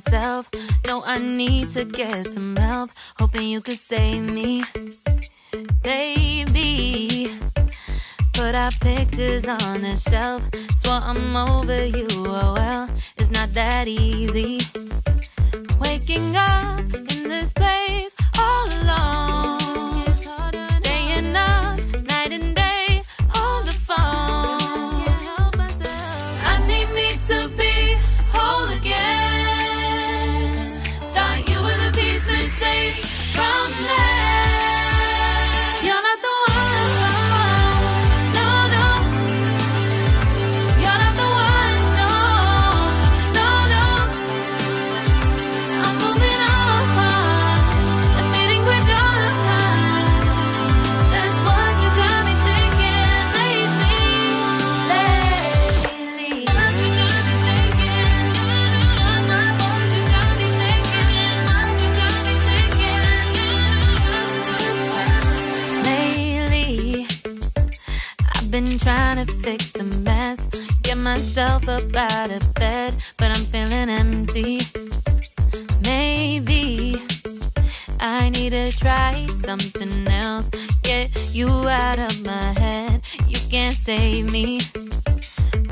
myself. No, I need to get some help. Hoping you could save me, baby. Put our pictures on the shelf. Swore I'm over you, oh well, it's not that easy. Waking up in this place all alone. Staying up night and day on the phone. I need me to be whole again. Thought you were the piece missing from left. You're not the one, no, no. You're not the one, no, no, no. I'm moving on, admitting we're done. That's what you got me thinking lately. What you got me thinking. What you got me thinking. What you got me thinking. Lately, I've been trying to fix the mess, get myself up out of bed, but I'm feeling empty. Maybe I need to try something else. Get you out of my head, you can't save me.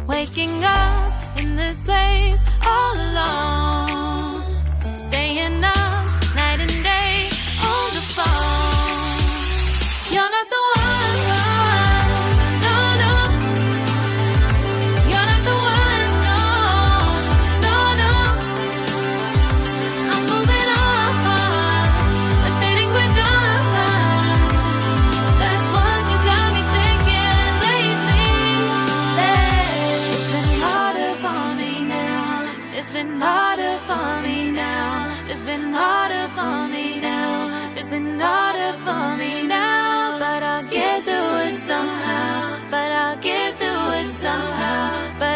Waking up in this place all alone. Staying up night and day on the phone. You're not the one, no, no. You're not the one, no, no, no. I'm moving on, admitting we're done. That's what you got me thinking lately. It's been harder for me now. It's been harder for me now. It's been harder for me now. It's been harder for me now. But I'll get through it somehow. But I'll get through it somehow. But